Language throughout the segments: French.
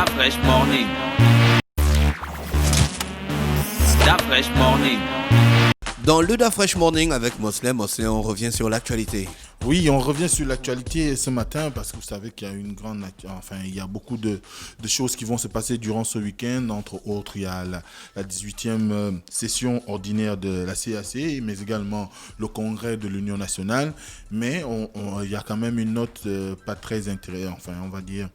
Fresh Morning. Fresh Morning. Dans le Da Fresh Morning avec Mosley, on revient sur l'actualité. Oui, on revient sur l'actualité ce matin parce que vous savez qu'il y a il y a beaucoup de choses qui vont se passer durant ce week-end. Entre autres, il y a la 18e session ordinaire de la CAC, mais également le congrès de l'Union nationale. Mais il y a quand même une note pas très intéressante, on va dire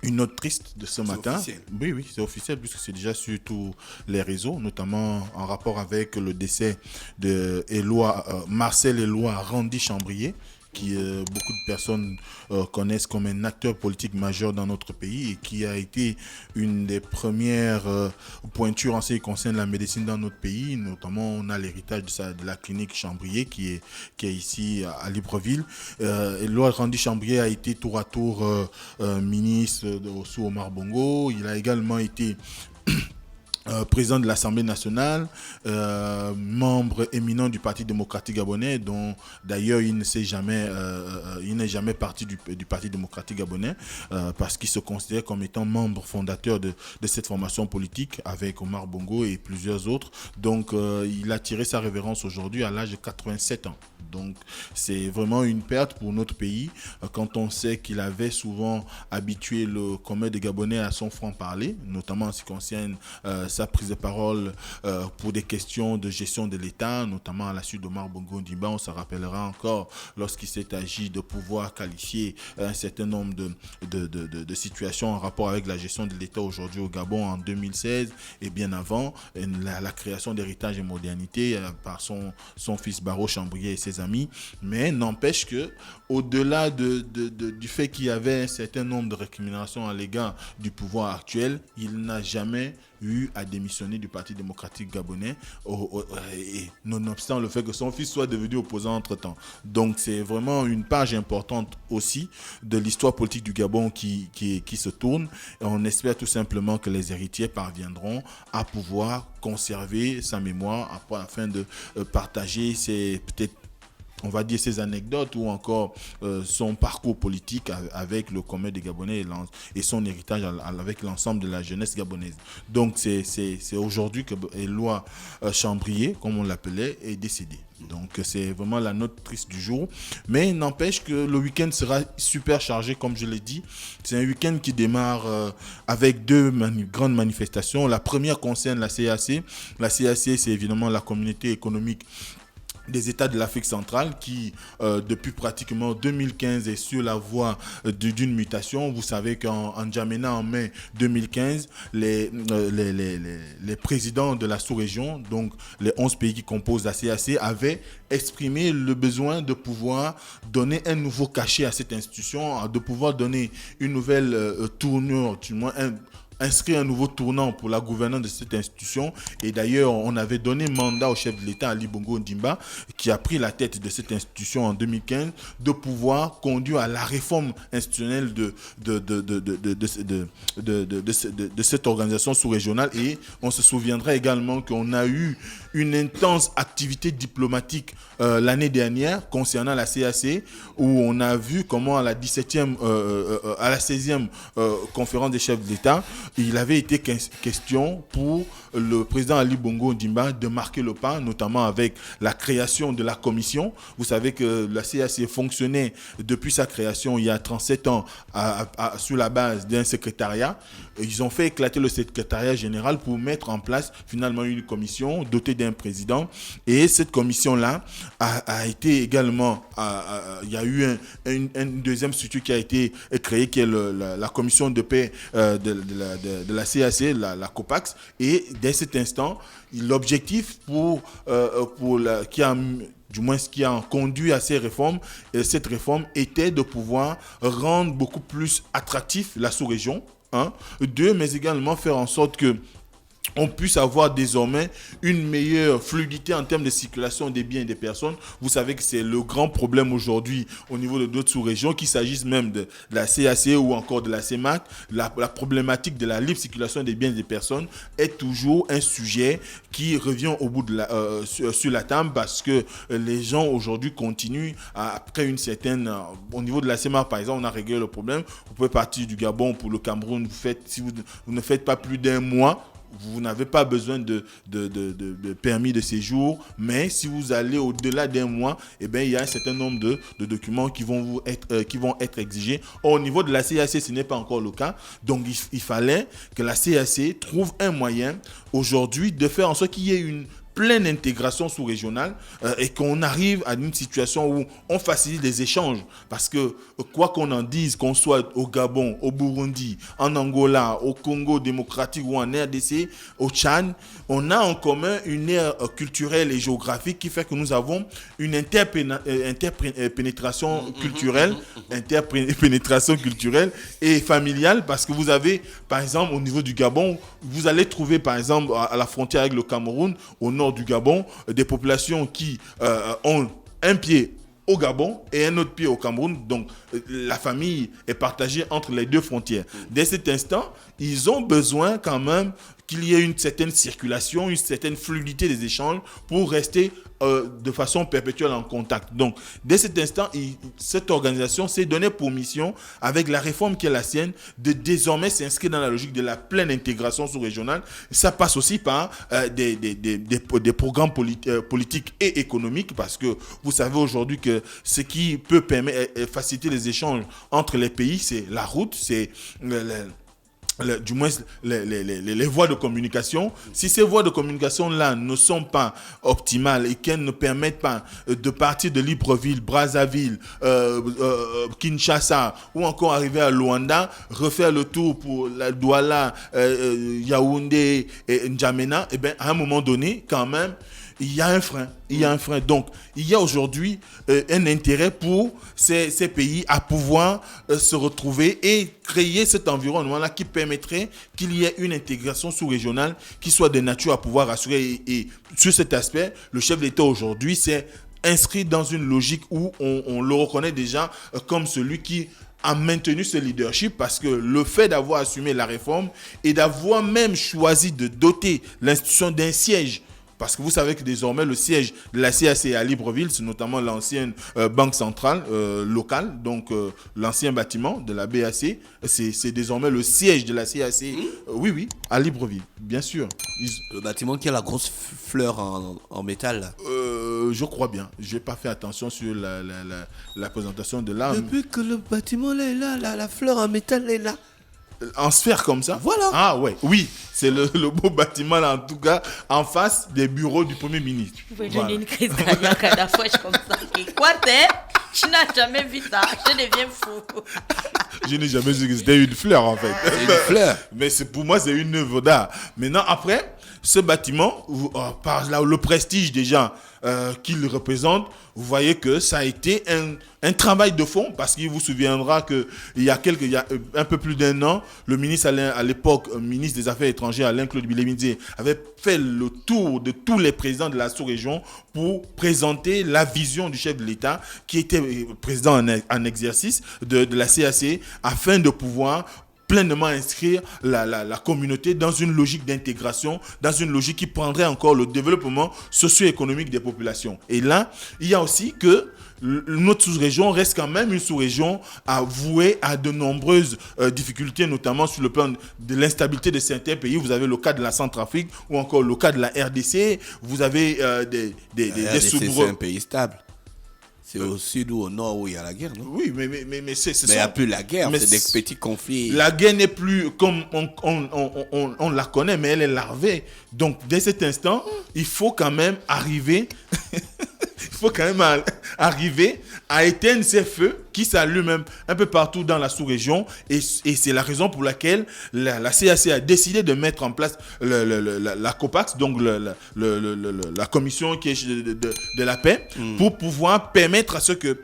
une note triste de ce matin. Officiel. Oui, c'est officiel puisque c'est déjà sur tous les réseaux, notamment en rapport avec le décès de Marcel Éloi Randy Chambrier, qui beaucoup de personnes connaissent comme un acteur politique majeur dans notre pays et qui a été une des premières pointures en ce qui concerne la médecine dans notre pays. Notamment, on a l'héritage de la clinique Chambrier qui est ici à Libreville. Éloi Randy Chambrier a été tour à tour ministre sous Omar Bongo. Il a également été président de l'Assemblée nationale, membre éminent du Parti démocratique gabonais, dont d'ailleurs il n'est jamais parti du Parti démocratique gabonais parce qu'il se considère comme étant membre fondateur de cette formation politique avec Omar Bongo et plusieurs autres. Donc il a tiré sa révérence aujourd'hui à l'âge de 87 ans. Donc c'est vraiment une perte pour notre pays quand on sait qu'il avait souvent habitué le commun des Gabonais à son franc-parler, notamment en ce qui concerne sa prise de parole pour des questions de gestion de l'État, notamment à la suite d'Omar Bongo Ondimba. On se rappellera encore lorsqu'il s'est agi de pouvoir qualifier un certain nombre de situations en rapport avec la gestion de l'État aujourd'hui au Gabon en 2016 et bien avant, la création d'héritage et modernité par son fils Barreau Chambrier et ses amis. Mais n'empêche que au-delà du fait qu'il y avait un certain nombre de récriminations à l'égard du pouvoir actuel, il n'a jamais eu à démissionner du Parti démocratique gabonais, et nonobstant le fait que son fils soit devenu opposant entre-temps. Donc c'est vraiment une page importante aussi de l'histoire politique du Gabon qui se tourne. Et on espère tout simplement que les héritiers parviendront à pouvoir conserver sa mémoire afin de partager ses anecdotes ou encore son parcours politique avec le commun des Gabonais et son héritage avec l'ensemble de la jeunesse gabonaise. Donc c'est aujourd'hui que Éloi Chambrier, comme on l'appelait, est décédé. Donc c'est vraiment la note triste du jour. Mais n'empêche que le week-end sera super chargé, comme je l'ai dit. C'est un week-end qui démarre avec deux grandes manifestations. La première concerne la CAC. La CAC, c'est évidemment la communauté économique des États de l'Afrique centrale qui, depuis pratiquement 2015, est sur la voie d'une mutation. Vous savez qu'en N'Djamena, en mai 2015, les présidents de la sous-région, donc les 11 pays qui composent la CAC, avaient exprimé le besoin de pouvoir donner un nouveau cachet à cette institution, de pouvoir donner une nouvelle tournure, du moins inscrire un nouveau tournant pour la gouvernance de cette institution. Et d'ailleurs, on avait donné mandat au chef de l'État, Ali Bongo Ondimba, qui a pris la tête de cette institution en 2015, de pouvoir conduire à la réforme institutionnelle de cette organisation sous-régionale. Et on se souviendra également qu'on a eu une intense activité diplomatique l'année dernière concernant la CAC, où on a vu comment à la 16e conférence des chefs de l'État, il avait été question pour le président Ali Bongo Ondimba de marquer le pas, notamment avec la création de la commission. Vous savez que la CAC fonctionnait depuis sa création il y a 37 ans sur la base d'un secrétariat. Ils ont fait éclater le secrétariat général pour mettre en place finalement une commission dotée d'un président. Et cette commission-là a été également... il y a eu une deuxième structure qui a été créée, qui est la commission de paix de la CAC, la COPAX. Et dès cet instant, l'objectif qui a conduit à cette réforme était de pouvoir rendre beaucoup plus attractif la sous-région, 2, mais également faire en sorte que on puisse avoir désormais une meilleure fluidité en termes de circulation des biens et des personnes. Vous savez que c'est le grand problème aujourd'hui au niveau de d'autres sous-régions, qu'il s'agisse même de la CAC ou encore de la CEMAC. La problématique de la libre circulation des biens et des personnes est toujours un sujet qui revient au bout de sur la table, parce que les gens aujourd'hui continuent après une certaine... au niveau de la CEMAC, par exemple, on a réglé le problème. Vous pouvez partir du Gabon pour le Cameroun. Si vous ne faites pas plus d'1 mois, vous n'avez pas besoin de permis de séjour, mais si vous allez au-delà d'1 mois, eh bien, il y a un certain nombre de documents qui vont être exigés. Au niveau de la CAC, ce n'est pas encore le cas. Donc, il fallait que la CAC trouve un moyen aujourd'hui de faire en sorte qu'il y ait une pleine intégration sous-régionale et qu'on arrive à une situation où on facilite les échanges. Parce que quoi qu'on en dise, qu'on soit au Gabon, au Burundi, en Angola, au Congo démocratique ou en RDC, au Tchad, on a en commun une aire culturelle et géographique qui fait que nous avons une interpénétration culturelle, et familiale, parce que vous avez, par exemple, au niveau du Gabon, vous allez trouver, par exemple, à la frontière avec le Cameroun, au nord du Gabon, des populations qui ont un pied au Gabon et un autre pied au Cameroun. Donc, la famille est partagée entre les deux frontières. Dès cet instant, ils ont besoin quand même qu'il y ait une certaine circulation, une certaine fluidité des échanges pour rester de façon perpétuelle en contact. Donc, dès cet instant, cette organisation s'est donnée pour mission, avec la réforme qui est la sienne, de désormais s'inscrire dans la logique de la pleine intégration sous-régionale. Ça passe aussi par des programmes politiques et économiques, parce que vous savez aujourd'hui que ce qui peut faciliter les échanges entre les pays, c'est la route, c'est du moins les voies de communication. Si ces voies de communication-là ne sont pas optimales et qu'elles ne permettent pas de partir de Libreville, Brazzaville, Kinshasa, ou encore arriver à Luanda, refaire le tour pour la Douala, Yaoundé et N'Djamena, eh bien, à un moment donné, quand même, il y a un frein. Donc, il y a aujourd'hui un intérêt pour ces pays à pouvoir se retrouver et créer cet environnement-là qui permettrait qu'il y ait une intégration sous-régionale qui soit de nature à pouvoir assurer. Et sur cet aspect, le chef d'État aujourd'hui s'est inscrit dans une logique où on le reconnaît déjà comme celui qui a maintenu ce leadership, parce que le fait d'avoir assumé la réforme et d'avoir même choisi de doter l'institution d'un siège, parce que vous savez que désormais le siège de la CAC est à Libreville, c'est notamment l'ancienne banque centrale locale, donc l'ancien bâtiment de la BAC, c'est désormais le siège de la CAC, oui, à Libreville, bien sûr. Le bâtiment qui a la grosse fleur en métal là. Je crois bien, je n'ai pas fait attention sur la présentation de l'arme. Depuis que le bâtiment là est là, la fleur en métal est là. En sphère comme ça. Voilà. Ah ouais, oui, c'est le beau bâtiment là, en tout cas, en face des bureaux du Premier ministre. Vous pouvez donner une crise cardiaque à la fois comme ça. Quoi t'es? Tu n'as jamais vu ça, je deviens fou. Je n'ai jamais vu que c'était une fleur en fait. C'est une fleur. Mais pour moi, c'est une œuvre d'art. Maintenant, après, ce bâtiment, par là, le prestige déjà qu'il représente, vous voyez que ça a été un travail de fond, parce qu'il vous souviendra qu'il y a un peu plus d'1 an, le ministre à l'époque, ministre des Affaires étrangères, Alain-Claude Bilémidze, avait fait le tour de tous les présidents de la sous-région pour présenter la vision du chef de l'État, qui était président en exercice de la CAC, afin de pouvoir pleinement inscrire la communauté dans une logique d'intégration, dans une logique qui prendrait encore le développement socio-économique des populations. Et là, il y a aussi que notre sous-région reste quand même une sous-région vouée à de nombreuses difficultés, notamment sur le plan de l'instabilité de certains pays. Vous avez le cas de la Centrafrique ou encore le cas de la RDC. Vous avez des c'est un pays stable. C'est au sud ou au nord où il y a la guerre, non? Oui, mais il n'y a plus la guerre, c'est des petits conflits. La guerre n'est plus comme on la connaît, mais elle est larvée. Donc, dès cet instant, il faut quand même arriver... à éteindre ces feux qui s'allument un peu partout dans la sous-région. Et c'est la raison pour laquelle la CAC a décidé de mettre en place la COPAX, donc la commission qui est de la paix, pour pouvoir permettre à ce qu'il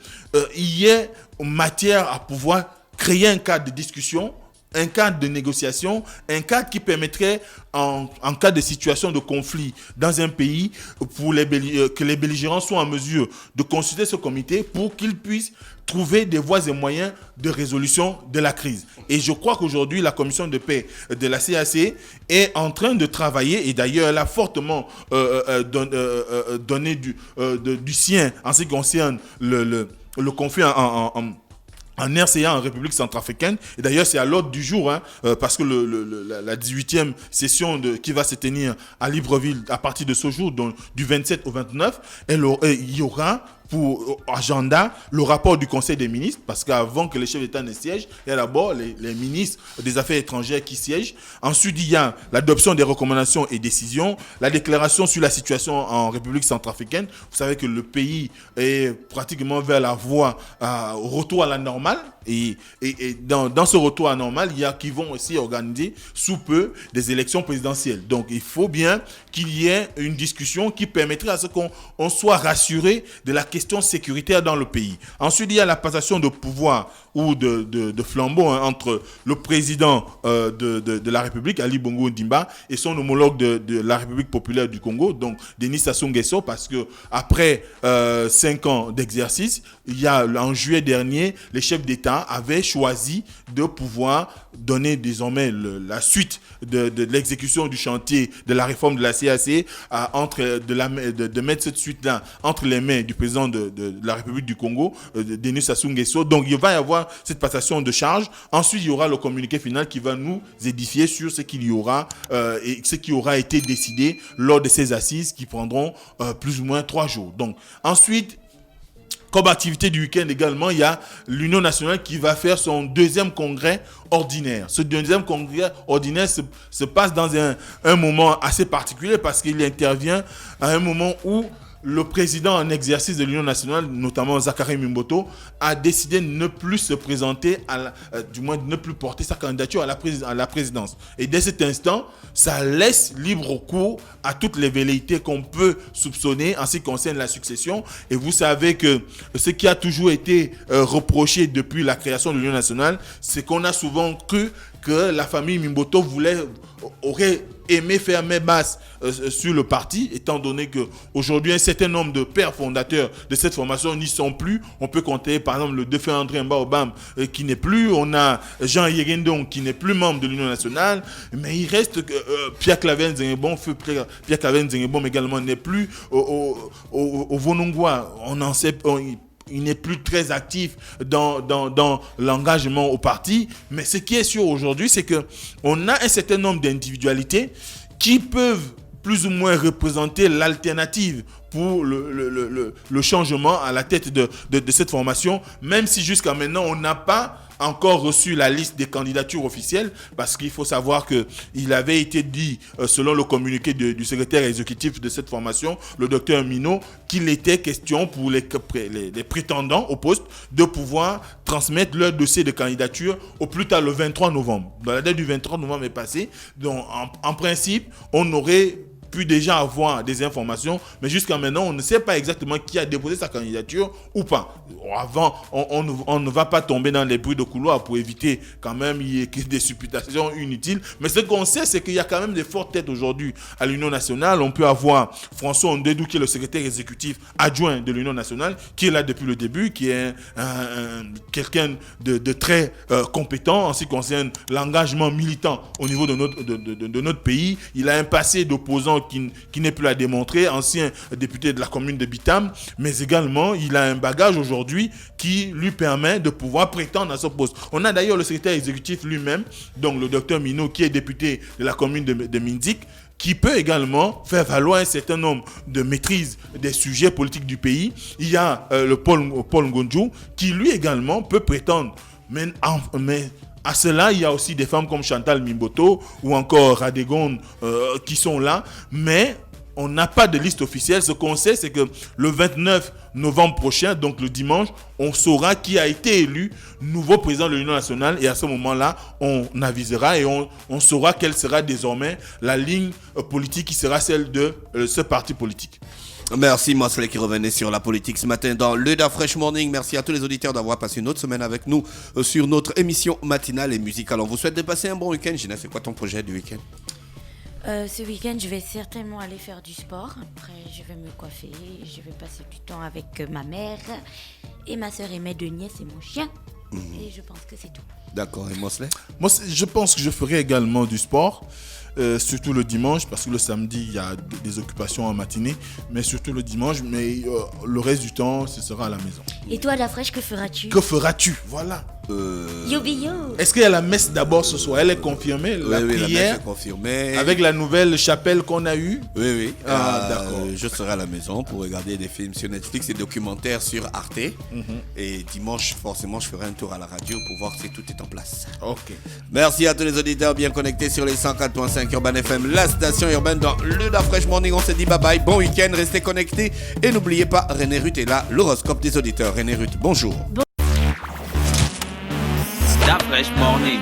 y ait matière à pouvoir créer un cadre de discussion un cadre de négociation, un cadre qui permettrait, en cas de situation de conflit dans un pays, que les belligérants soient en mesure de consulter ce comité pour qu'ils puissent trouver des voies et moyens de résolution de la crise. Et je crois qu'aujourd'hui, la commission de paix de la CAC est en train de travailler, et d'ailleurs, elle a fortement donné du sien en ce qui concerne le conflit en RCA, en République centrafricaine. Et d'ailleurs, c'est à l'ordre du jour, parce que la 18e session qui va se tenir à Libreville à partir de ce jour, donc du 27 au 29, il y aura pour agenda le rapport du Conseil des ministres, parce qu'avant que les chefs d'État ne siègent, il y a d'abord les ministres des Affaires étrangères qui siègent. Ensuite, il y a l'adoption des recommandations et décisions, la déclaration sur la situation en République centrafricaine. Vous savez que le pays est pratiquement vers la voie au retour à la normale. Et dans ce retour à la normale, il y a qui vont aussi organiser sous peu des élections présidentielles. Donc, il faut bien qu'il y ait une discussion qui permettrait à ce qu'on soit rassuré de la question sécuritaire dans le pays. Ensuite, il y a la passation de pouvoir ou de flambeau entre le président de la République, Ali Bongo Ondimba, et son homologue de la République populaire du Congo, donc Denis Sassou Nguesso, parce que après 5 ans d'exercice, en juillet dernier, les chefs d'État avaient choisi de pouvoir donner désormais la suite de l'exécution du chantier de la réforme de la CAC, de mettre cette suite-là entre les mains du président de la République du Congo, Denis Sassou Nguesso. Donc il va y avoir cette passation de charge. Ensuite, il y aura le communiqué final qui va nous édifier sur ce qu'il y aura et ce qui aura été décidé lors de ces assises qui prendront plus ou moins 3 jours. Donc ensuite, comme activité du week-end également, il y a l'Union nationale qui va faire son deuxième congrès ordinaire. Ce deuxième congrès ordinaire se passe dans un moment assez particulier parce qu'il intervient à un moment où le président en exercice de l'Union nationale, notamment Zachary Mimboto, a décidé de ne plus se présenter, du moins de ne plus porter sa candidature à la présidence. Et dès cet instant, ça laisse libre cours à toutes les velléités qu'on peut soupçonner en ce qui concerne la succession. Et vous savez que ce qui a toujours été reproché depuis la création de l'Union nationale, c'est qu'on a souvent cru que la famille Mimboto aurait aimé faire main basse sur le parti, étant donné qu'aujourd'hui, un certain nombre de pères fondateurs de cette formation n'y sont plus. On peut compter, par exemple, le défunt André Mbaobam qui n'est plus. On a Jean Yégendon qui n'est plus membre de l'Union nationale. Mais il reste Pierre Claver Nzengebon, Pierre Claver Nzengebon également n'est plus au Vonongwa. On en sait... Il n'est plus très actif dans l'engagement au parti. Mais ce qui est sûr aujourd'hui, c'est qu'on a un certain nombre d'individualités qui peuvent plus ou moins représenter l'alternative pour le changement à la tête de cette formation, même si jusqu'à maintenant, on n'a pas encore reçu la liste des candidatures officielles, parce qu'il faut savoir qu'il avait été dit, selon le communiqué du secrétaire exécutif de cette formation, le docteur Minot, qu'il était question pour les prétendants au poste de pouvoir transmettre leur dossier de candidature au plus tard le 23 novembre. Dans la date du 23 novembre est passée, donc en principe, on aurait pu déjà avoir des informations, mais jusqu'à maintenant, on ne sait pas exactement qui a déposé sa candidature ou pas. Avant, on ne va pas tomber dans les bruits de couloir pour éviter quand même il y ait des supputations inutiles. Mais ce qu'on sait, c'est qu'il y a quand même des fortes têtes aujourd'hui à l'Union nationale. On peut avoir François Ondedou, qui est le secrétaire exécutif adjoint de l'Union nationale, qui est là depuis le début, qui est quelqu'un de très compétent en ce qui concerne l'engagement militant au niveau de notre pays. Il a un passé d'opposant qui n'est plus à démontrer, ancien député de la commune de Bitam, mais également il a un bagage aujourd'hui qui lui permet de pouvoir prétendre à ce poste. On a d'ailleurs le secrétaire exécutif lui-même, donc le docteur Minot, qui est député de la commune de Mindik, qui peut également faire valoir un certain nombre de maîtrise des sujets politiques du pays. Il y a le Paul Ngonjou, qui lui également peut prétendre, mais à cela, il y a aussi des femmes comme Chantal Mimboto ou encore Radegonde qui sont là, mais on n'a pas de liste officielle. Ce qu'on sait, c'est que le 29 novembre prochain, donc le dimanche, on saura qui a été élu nouveau président de l'Union nationale, et à ce moment-là, on avisera et on saura quelle sera désormais la ligne politique qui sera celle de ce parti politique. Merci Mosley qui revenait sur la politique ce matin dans le Da Fresh Morning. Merci à tous les auditeurs d'avoir passé une autre semaine avec nous sur notre émission matinale et musicale. On vous souhaite de passer un bon week-end. Gina, c'est quoi ton projet du week-end? Ce week-end, je vais certainement aller faire du sport. Après, je vais me coiffer. Je vais passer du temps avec ma mère et ma soeur et mes deux nièces et mon chien. Et je pense que c'est tout. D'accord, et Mosley? Moi, je pense que je ferai également du sport. Surtout le dimanche, parce que le samedi, il y a des occupations en matinée, mais surtout le dimanche, mais le reste du temps, ce sera à la maison. Et toi, la fraîche, que feras-tu? Que feras-tu? Voilà. Yo. Est-ce qu'il y a la messe d'abord ce soir? Elle est confirmée, la Oui, la prière, messe est confirmée. avec la nouvelle chapelle qu'on a eue. Oui. D'accord. Je serai à la maison pour regarder des films sur Netflix et des documentaires sur Arte. Et dimanche, forcément, je ferai un tour à la radio pour voir si tout est en place. Ok. Merci à tous les auditeurs bien connectés sur les 104.5 Urban FM, la station urbaine dans le Da Fresh Morning. On se dit bye bye, bon week-end, restez connectés. Et n'oubliez pas, René Ruth est là, l'horoscope des auditeurs. René Ruth, bonjour. Da Fresh Morning.